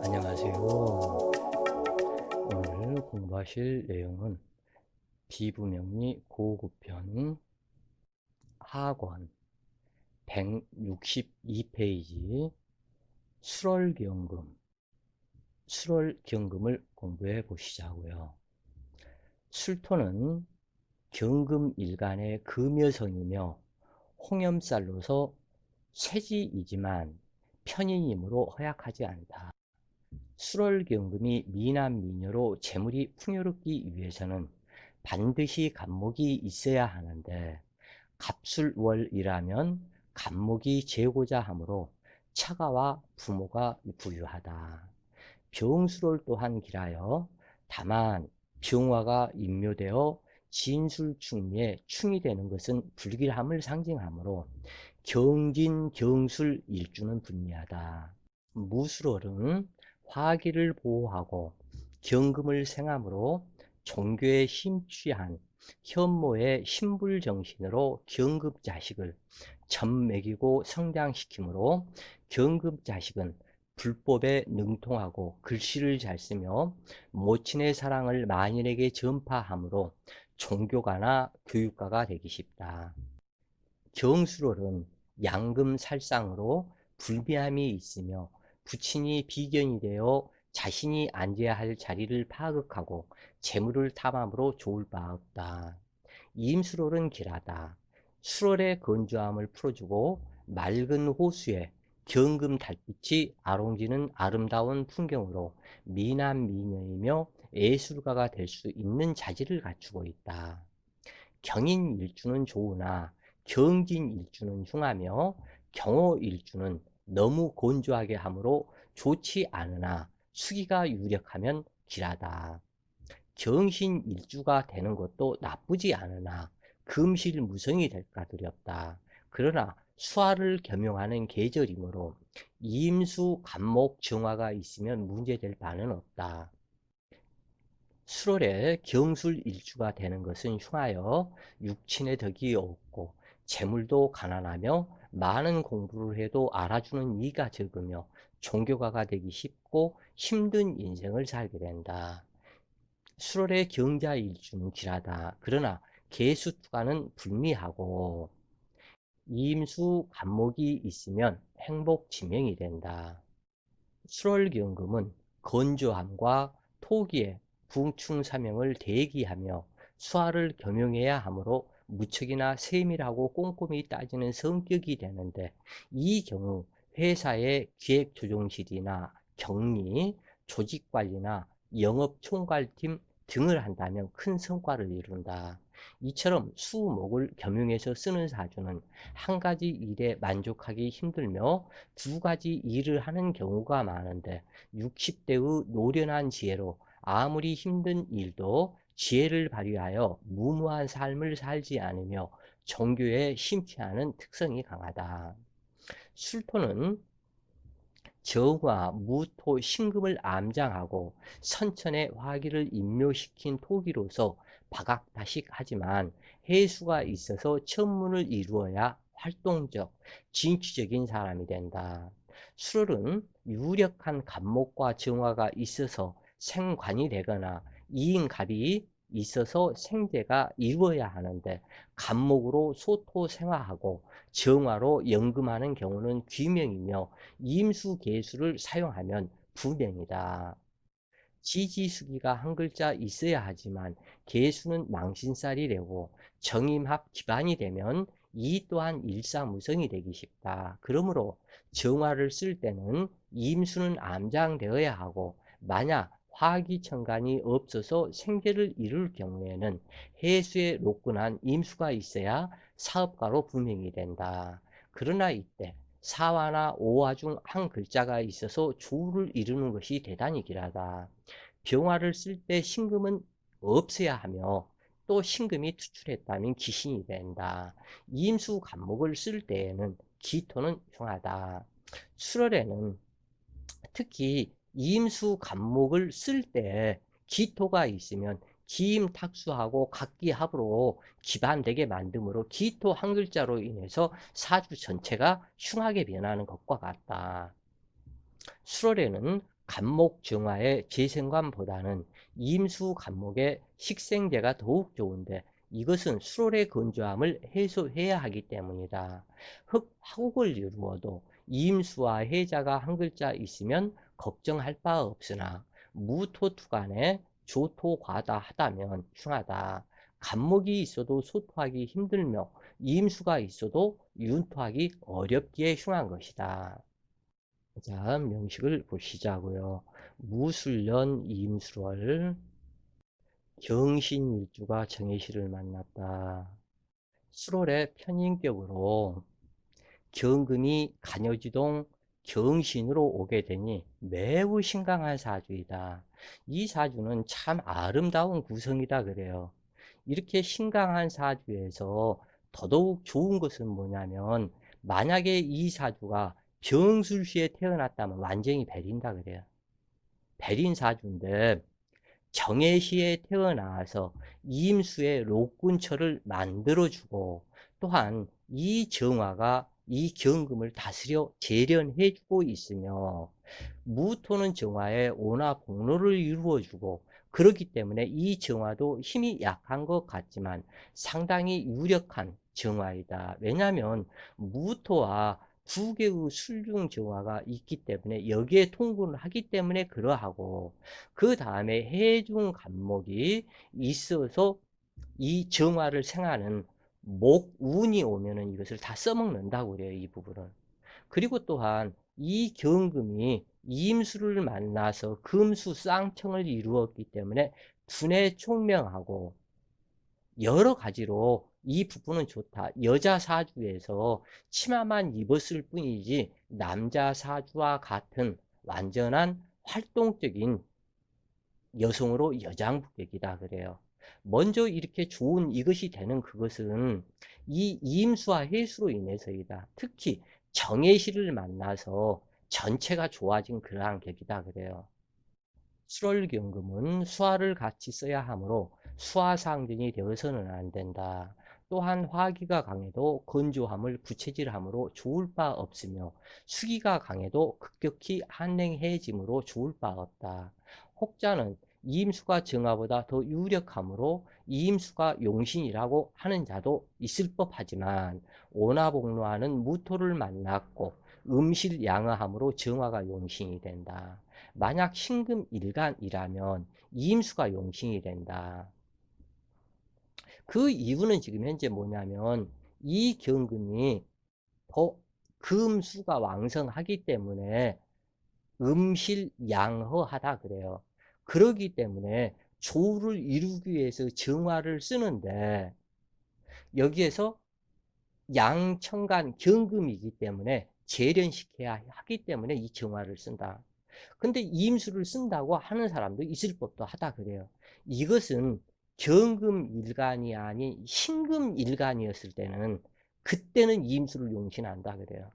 안녕하세요. 오늘 공부하실 내용은 비부명리 고급편 하권 162페이지 수월경금을 공부해 보시자고요. 술토는 경금 일간의 금여성이며 홍염살로서 쇠지이지만 편인이므로 허약하지 않다. 수월경금이 미남 미녀로 재물이 풍요롭기 위해서는 반드시 간목이 있어야 하는데 갑술월이라면 간목이 재고자 하므로 처가와 부모가 부유하다. 병술월 또한 길하여 다만 병화가 임묘되어 진술충리에 충이 되는 것은 불길함을 상징하므로 경진 경술 일주는 불리하다. 무술월은 화기를 보호하고 경금을 생함으로 종교에 심취한 현모의 신불정신으로 경금자식을 젖먹이고 성장시키므로 경금자식은 불법에 능통하고 글씨를 잘 쓰며 모친의 사랑을 만인에게 전파하므로 종교가나 교육가가 되기 쉽다. 경술월은 양금살상으로 불비함이 있으며 부친이 비견이 되어 자신이 앉아야 할 자리를 파악하고 재물을 탐함으로 좋을 바 없다. 임술월은 길하다. 수월의 건조함을 풀어주고 맑은 호수에 경금 달빛이 아롱지는 아름다운 풍경으로 미남 미녀이며 예술가가 될 수 있는 자질을 갖추고 있다. 경인일주는 좋으나 경진일주는 흉하며 경호일주는 너무 건조하게 하므로 좋지 않으나 수기가 유력하면 길하다. 경신일주가 되는 것도 나쁘지 않으나 금실무성이 될까 두렵다. 그러나 수화를 겸용하는 계절이므로 임수, 간목, 정화가 있으면 문제될 바는 없다. 수월에 경술일주가 되는 것은 흉하여 육친의 덕이 없고 재물도 가난하며 많은 공부를 해도 알아주는 이가 적으며 종교가가 되기 쉽고 힘든 인생을 살게 된다. 수월의 경자일주는 길하다. 그러나 계수투가는 불미하고 임수 간목이 있으면 행복지명이 된다. 수월경금은 건조함과 토기의 붕충사명을 대기하며 수화를 겸용해야 하므로 무척이나 세밀하고 꼼꼼히 따지는 성격이 되는데 이 경우 회사의 기획조정실이나 격리, 조직관리나 영업총괄팀 등을 한다면 큰 성과를 이룬다. 이처럼 수목을 겸용해서 쓰는 사주는 한 가지 일에 만족하기 힘들며 두 가지 일을 하는 경우가 많은데 60대의 노련한 지혜로 아무리 힘든 일도 지혜를 발휘하여 무모한 삶을 살지 않으며 종교에 심취하는 특성이 강하다. 술토는 정화, 무토, 신금을 암장하고 선천의 화기를 임묘시킨 토기로서 박학다식하지만 해수가 있어서 천문을 이루어야 활동적, 진취적인 사람이 된다. 술은 유력한 간목과 정화가 있어서 생관이 되거나 이인갑이 있어서 생재가 이루어야 하는데 간목으로 소토생화하고 정화로 연금하는 경우는 귀명이며 임수계수를 사용하면 부명이다. 지지수기가 한 글자 있어야 하지만 계수는 망신살이 되고 정임합 기반이 되면 이 또한 일사무성이 되기 쉽다. 그러므로 정화를 쓸 때는 임수는 암장되어야 하고 만약 화기천간이 없어서 생계를 이룰 경우에는 해수에 노끈한 임수가 있어야 사업가로 분명이 된다. 그러나 이때 사화나 오화 중 한 글자가 있어서 조를 이루는 것이 대단히 길하다. 병화를 쓸 때 신금은 없어야 하며 또 신금이 투출했다면 기신이 된다. 임수 간목을 쓸 때에는 기토는 흉하다. 수월에는 특히 임수 간목을 쓸 때 기토가 있으면 기임탁수하고 각기합으로 기반되게 만듦으로 기토 한 글자로 인해서 사주 전체가 흉하게 변하는 것과 같다. 수월에는 간목 정화의 재생관보다는 임수 간목의 식생제가 더욱 좋은데 이것은 수월의 건조함을 해소해야 하기 때문이다. 화국을 이루어도 임수와 해자가 한 글자 있으면 걱정할 바 없으나 무토투간에 조토과다 하다면 흉하다. 간목이 있어도 소토하기 힘들며 임수가 있어도 윤토하기 어렵기에 흉한 것이다. 자, 명식을 보시자고요. 무술년 임수월 경신일주가 정해시를 만났다. 수월의 편인격으로 경금이 간여지동 경신으로 오게 되니 매우 신강한 사주이다. 이 사주는 참 아름다운 구성이다 그래요. 이렇게 신강한 사주에서 더더욱 좋은 것은 뭐냐면 만약에 이 사주가 병술시에 태어났다면 완전히 배린다 그래요. 배린 사주인데 정해시에 태어나서 임수의 록군처를 만들어주고 또한 이 정화가 이 경금을 다스려 재련해주고 있으며 무토는 정화에 오나 복로를 이루어주고 그렇기 때문에 이 정화도 힘이 약한 것 같지만 상당히 유력한 정화이다. 왜냐하면 무토와 두 개의 술중 정화가 있기 때문에 여기에 통분을 하기 때문에 그러하고 그 다음에 해중 간목이 있어서 이 정화를 생하는 목운이 오면은 이것을 다 써먹는다고 그래요. 이 부분은. 그리고 또한 이 경금이 임수를 만나서 금수 쌍청을 이루었기 때문에 분해 총명하고 여러 가지로 이 부분은 좋다. 여자 사주에서 치마만 입었을 뿐이지 남자 사주와 같은 완전한 활동적인 여성으로 여장부격이다 그래요. 먼저 이렇게 좋은 이것이 되는 그것은 이 임수와 해수로 인해서이다. 특히 정해시를 만나서 전체가 좋아진 그러한 격이다 그래요. 수월경금은 수화를 같이 써야 하므로 수화상전이 되어서는 안 된다. 또한 화기가 강해도 건조함을 부채질함으로 좋을 바 없으며 수기가 강해도 급격히 한냉해짐으로 좋을 바 없다. 혹자는 이임수가 정화보다 더 유력하므로 이임수가 용신이라고 하는 자도 있을 법하지만 오나복로하는 무토를 만났고 음실양어함으로 정화가 용신이 된다. 만약 신금일간이라면 이임수가 용신이 된다. 그 이유는 지금 현재 뭐냐면 이 경금이 더 금수가 왕성하기 때문에 음실양허하다 그래요. 그러기 때문에 조를 이루기 위해서 정화를 쓰는데 여기에서 양천간 경금이기 때문에 재련시켜야 하기 때문에 이 정화를 쓴다. 근데 이임수를 쓴다고 하는 사람도 있을 법도 하다 그래요. 이것은 경금일간이 아닌 신금일간이었을 때는 그때는 이임수를 용신한다 그래요.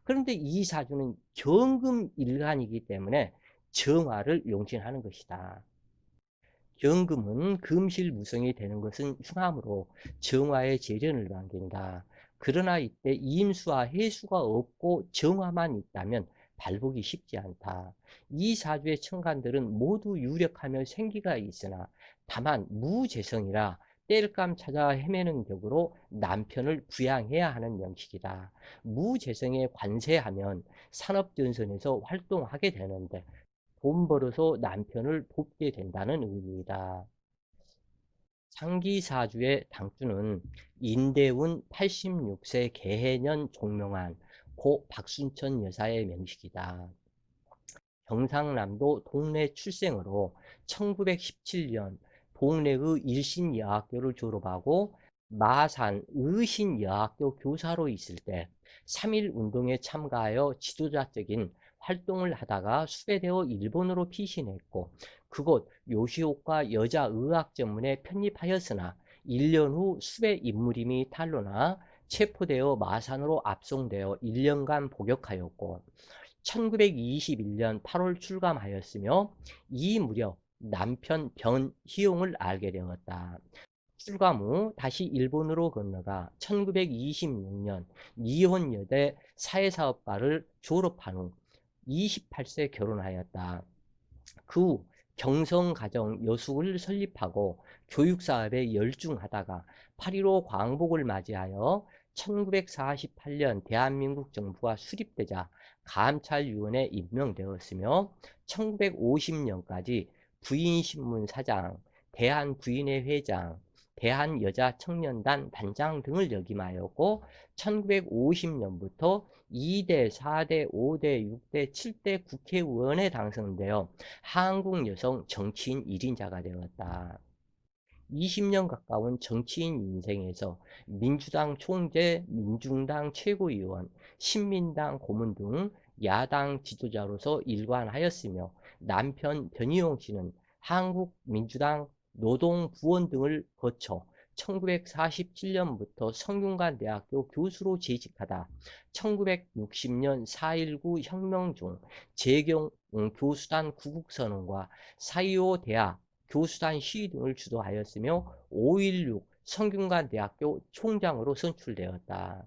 그런데 이 사주는 경금일간이기 때문에 정화를 용신하는 것이다. 경금은 금실무성이 되는 것은 흉함으로 정화의 재련을 남긴다. 그러나 이때 임수와 해수가 없고 정화만 있다면 발복이 쉽지 않다. 이 사주의 천간들은 모두 유력하며 생기가 있으나 다만 무재성이라 땔감 찾아 헤매는 격으로 남편을 부양해야 하는 명식이다. 무재성에 관세하면 산업전선에서 활동하게 되는데 돈 벌어서 남편을 돕게 된다는 의미이다. 상기사주의 당주는 인대운 86세 개해년 종명한 고 박순천 여사의 명식이다. 경상남도 동래 출생으로 1917년 동래의 일신여학교를 졸업하고 마산 의신여학교 교사로 있을 때 3.1운동에 참가하여 지도자적인 활동을 하다가 수배되어 일본으로 피신했고 그곳 요시오카 여자의학전문에 편입하였으나 1년 후 수배 인물임이 탄로나 체포되어 마산으로 압송되어 1년간 복역하였고 1921년 8월 출감하였으며 이 무렵 남편 변희용을 알게 되었다. 출감 후 다시 일본으로 건너가 1926년 니혼여대 사회사업과를 졸업한 후 28세 결혼하였다. 그 후 경성가정 여수를 설립하고 교육사업에 열중하다가 8.15 광복을 맞이하여 1948년 대한민국 정부가 수립되자 감찰위원회에 임명되었으며 1950년까지 부인신문 사장, 대한부인회 회장, 대한여자청년단 단장 등을 역임하였고 1950년부터 2대, 4대, 5대, 6대, 7대 국회의원에 당선되어 한국 여성 정치인 1인자가 되었다. 20년 가까운 정치인 인생에서 민주당 총재, 민중당 최고위원, 신민당 고문 등 야당 지도자로서 일관하였으며 남편 변희용 씨는 한국민주당 노동부원 등을 거쳐 1947년부터 성균관대학교 교수로 재직하다 1960년 4.19 혁명 중 재경 교수단 구국선언과 4.25 대학 교수단 시위 등을 주도하였으며 5.16 성균관대학교 총장으로 선출되었다.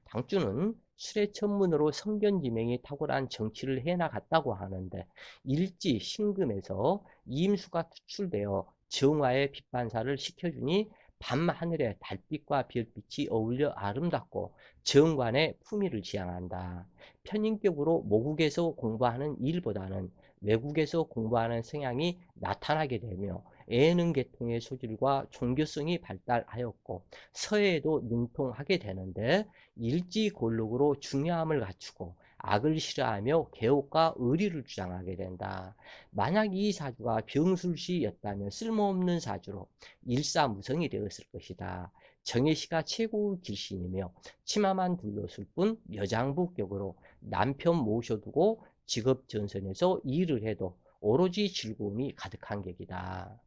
당주는 술의 전문으로 성견지명이 탁월한 정치를 해나갔다고 하는데 일지 신금에서 이임수가 투출되어 정화의 빛반사를 시켜주니 밤하늘의 달빛과 별빛이 어울려 아름답고 정관의 품위를 지향한다. 편인격으로 모국에서 공부하는 일보다는 외국에서 공부하는 성향이 나타나게 되며 예능 계통의 소질과 종교성이 발달하였고 서예에도 능통하게 되는데 일지골록으로 중요함을 갖추고 악을 싫어하며 개옥과 의리를 주장하게 된다. 만약 이 사주가 병술시였다면 쓸모없는 사주로 일사무성이 되었을 것이다. 정혜씨가 최고의 길신이며 치마만 둘렀을 뿐 여장부격으로 남편 모셔두고 직업 전선에서 일을 해도 오로지 즐거움이 가득한 격이다.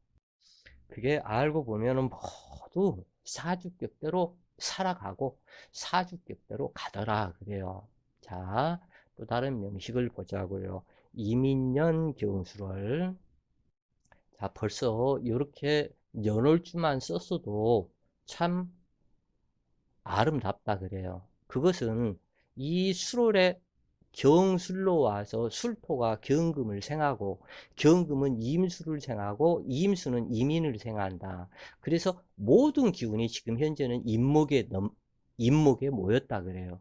그게 알고 보면은 모두 사주격대로 살아가고 사주격대로 가더라 그래요. 자, 또 다른 명식을 보자고요. 이민년 경수를 자 벌써 이렇게 연월주만 썼어도 참 아름답다 그래요. 그것은 이 수월의 경술로 와서 술토가 경금을 생하고 경금은 임수를 생하고 임수는 임인을 생한다. 그래서 모든 기운이 지금 현재는 임목에 모였다 그래요.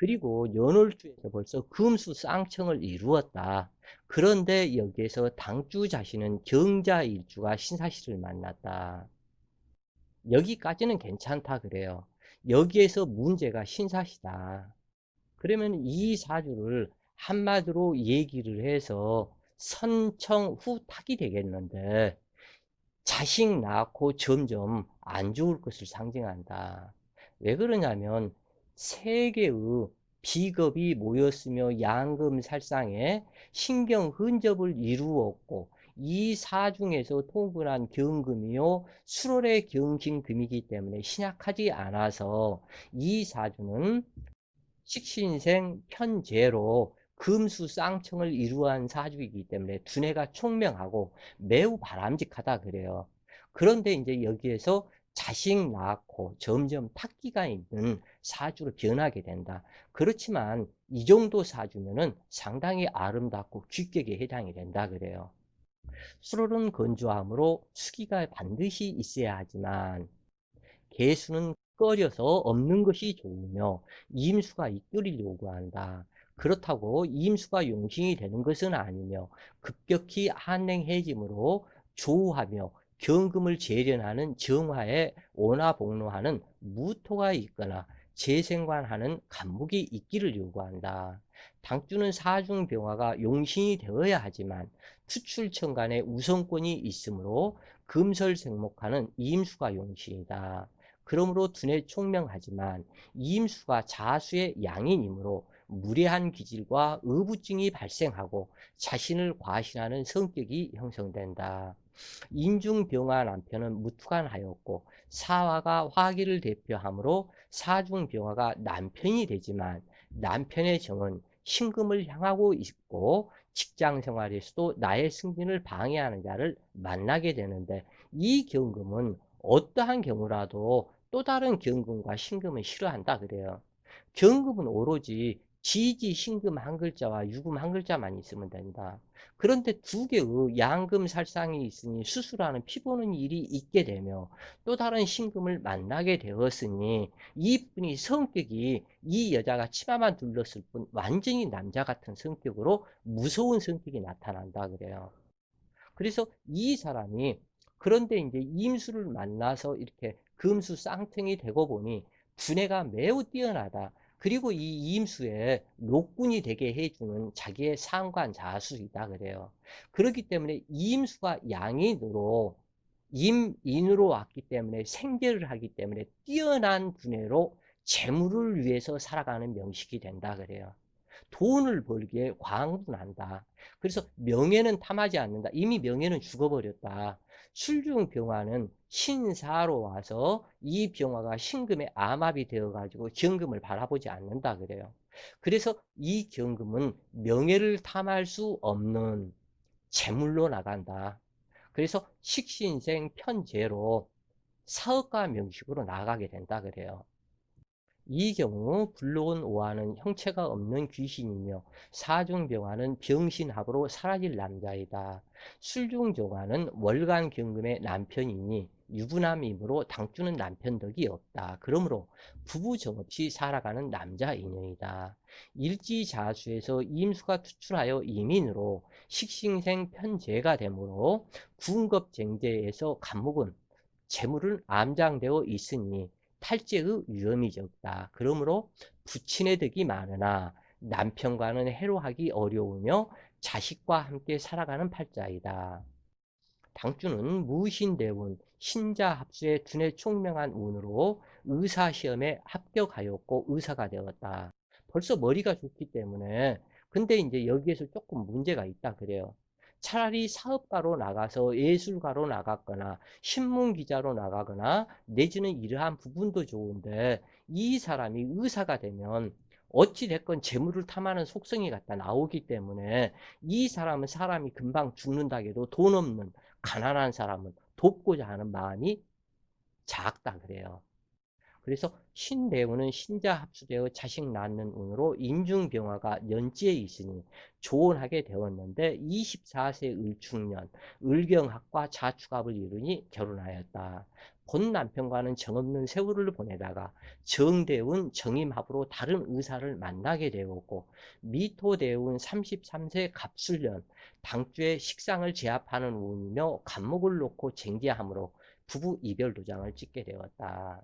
그리고 연월주에서 벌써 금수 쌍청을 이루었다. 그런데 여기에서 당주 자신은 경자일주가 신사시를 만났다. 여기까지는 괜찮다 그래요. 여기에서 문제가 신사시다. 그러면 이 사주를 한마디로 얘기를 해서 선청후탁이 되겠는데 자식 낳고 점점 안 좋을 것을 상징한다. 왜 그러냐면 세 개의 비겁이 모였으며 양금살상에 신경 흔접을 이루었고 이 사중에서 통근한 경금이요 수월의 경신금이기 때문에 신약하지 않아서 이 사주는 식신생 편재로 금수쌍청을 이루한 사주이기 때문에 두뇌가 총명하고 매우 바람직하다 그래요. 그런데 이제 여기에서 자식 낳고 점점 탁기가 있는 사주로 변하게 된다. 그렇지만 이 정도 사주면은 상당히 아름답고 귀격에 해당이 된다 그래요. 수로는 건조함으로 수기가 반드시 있어야 하지만 개수는 꺼려서 없는 것이 좋으며 임수가 이끌을 요구한다. 그렇다고 임수가 용신이 되는 것은 아니며 급격히 한랭해짐으로 조우하며 경금을 재련하는 정화에 원화복로하는 무토가 있거나 재생관하는 간목이 있기를 요구한다. 당주는 사중병화가 용신이 되어야 하지만 투출천간에 우선권이 있으므로 금설생목하는 임수가 용신이다. 그러므로 두뇌 총명하지만 이임수가 자수의 양인이므로 무례한 기질과 의부증이 발생하고 자신을 과신하는 성격이 형성된다. 인중병화 남편은 무투간하였고 사화가 화기를 대표하므로 사중병화가 남편이 되지만 남편의 정은 신금을 향하고 있고 직장 생활에서도 나의 승진을 방해하는 자를 만나게 되는데 이 경금은 어떠한 경우라도 또 다른 경금과 신금을 싫어한다 그래요. 경금은 오로지 지지, 신금 한 글자와 유금 한 글자만 있으면 된다. 그런데 두 개의 양금 살상이 있으니 수술하는 피보는 일이 있게 되며 또 다른 신금을 만나게 되었으니 이분이 성격이 이 여자가 치마만 둘렀을 뿐 완전히 남자 같은 성격으로 무서운 성격이 나타난다 그래요. 그래서 이 사람이 그런데 이제 임수를 만나서 이렇게 금수 쌍통이 되고 보니 두뇌가 매우 뛰어나다. 그리고 이 임수에 녹군이 되게 해주는 자기의 상관 자수이다 그래요. 그렇기 때문에 임수가 양인으로 임인으로 왔기 때문에 생계를 하기 때문에 뛰어난 두뇌로 재물을 위해서 살아가는 명식이 된다 그래요. 돈을 벌기에 광분한다. 그래서 명예는 탐하지 않는다. 이미 명예는 죽어버렸다. 술중병화는 신사로 와서 이 병화가 신금의 암압이 되어가지고 경금을 바라보지 않는다 그래요. 그래서 이 경금은 명예를 탐할 수 없는 재물로 나간다. 그래서 식신생 편재로 사업가 명식으로 나가게 된다 그래요. 이 경우 불로운 오화는 형체가 없는 귀신이며 사중병화는 병신합으로 사라질 남자이다. 술중정화는 월간경금의 남편이니 유부남이므로 당주는 남편 덕이 없다. 그러므로 부부 정없이 살아가는 남자 인연이다. 일지자수에서 임수가 투출하여 이민으로 식신생 편재가 되므로 군겁쟁제에서 간목은 재물은 암장되어 있으니 탈제의 위험이 적다. 그러므로 부친의 덕이 많으나 남편과는 해로하기 어려우며 자식과 함께 살아가는 팔자이다. 당주는 무신대운 신자합수의 두뇌 총명한 운으로 의사시험에 합격하였고 의사가 되었다. 벌써 머리가 좋기 때문에 근데 이제 여기에서 조금 문제가 있다 그래요. 차라리 사업가로 나가서 예술가로 나갔거나 신문기자로 나가거나 내지는 이러한 부분도 좋은데 이 사람이 의사가 되면 어찌됐건 재물을 탐하는 속성이 갖다 나오기 때문에 이 사람은 사람이 금방 죽는다 해도 돈 없는 가난한 사람은 돕고자 하는 마음이 작다 그래요. 그래서 신대운은 신자 합수되어 자식 낳는 운으로 인중병화가 연지에 있으니 조언하게 되었는데 24세 을축년 을경합과 자축합을 이루니 결혼하였다. 본 남편과는 정없는 세월을 보내다가 정대운 정임합으로 다른 의사를 만나게 되었고 미토대운 33세 갑술년 당주의 식상을 제압하는 운이며 간목을 놓고 쟁기함으로 부부 이별 도장을 찍게 되었다.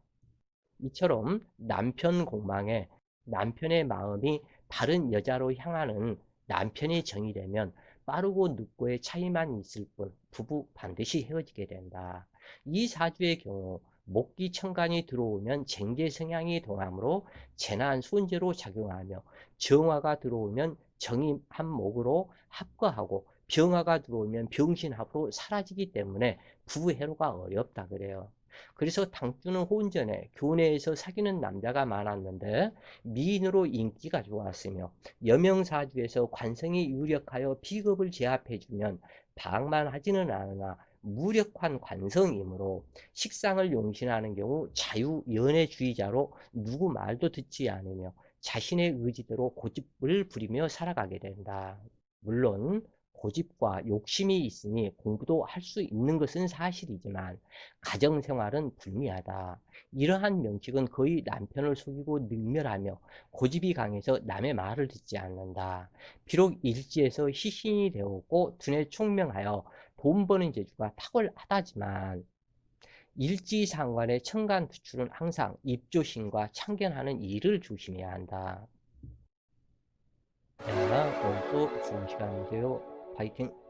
이처럼 남편 공망에 남편의 마음이 다른 여자로 향하는 남편이 정이되면 빠르고 늦고의 차이만 있을 뿐 부부 반드시 헤어지게 된다. 이 사주의 경우 목기 천간이 들어오면 쟁제 성향이 동하므로 재난 손재로 작용하며 정화가 들어오면 정임한 목으로 합거하고 병화가 들어오면 병신합으로 사라지기 때문에 부부 해로가 어렵다 그래요. 그래서 당주는 혼전에 교내에서 사귀는 남자가 많았는데 미인으로 인기가 좋았으며 여명사주에서 관성이 유력하여 비겁을 제압해주면 방만하지는 않으나 무력한 관성이므로 식상을 용신하는 경우 자유연애주의자로 누구 말도 듣지 않으며 자신의 의지대로 고집을 부리며 살아가게 된다. 물론 고집과 욕심이 있으니 공부도 할 수 있는 것은 사실이지만 가정생활은 불미하다. 이러한 명식은 거의 남편을 속이고 능멸하며 고집이 강해서 남의 말을 듣지 않는다. 비록 일지에서 희신이 되었고 두뇌 총명하여 돈 버는 재주가 탁월하다지만 일지상관의 천간 투출은 항상 입조심과 참견하는 일을 조심해야 한다. 자, 오늘도 좋은 시간 되세요. 파이팅!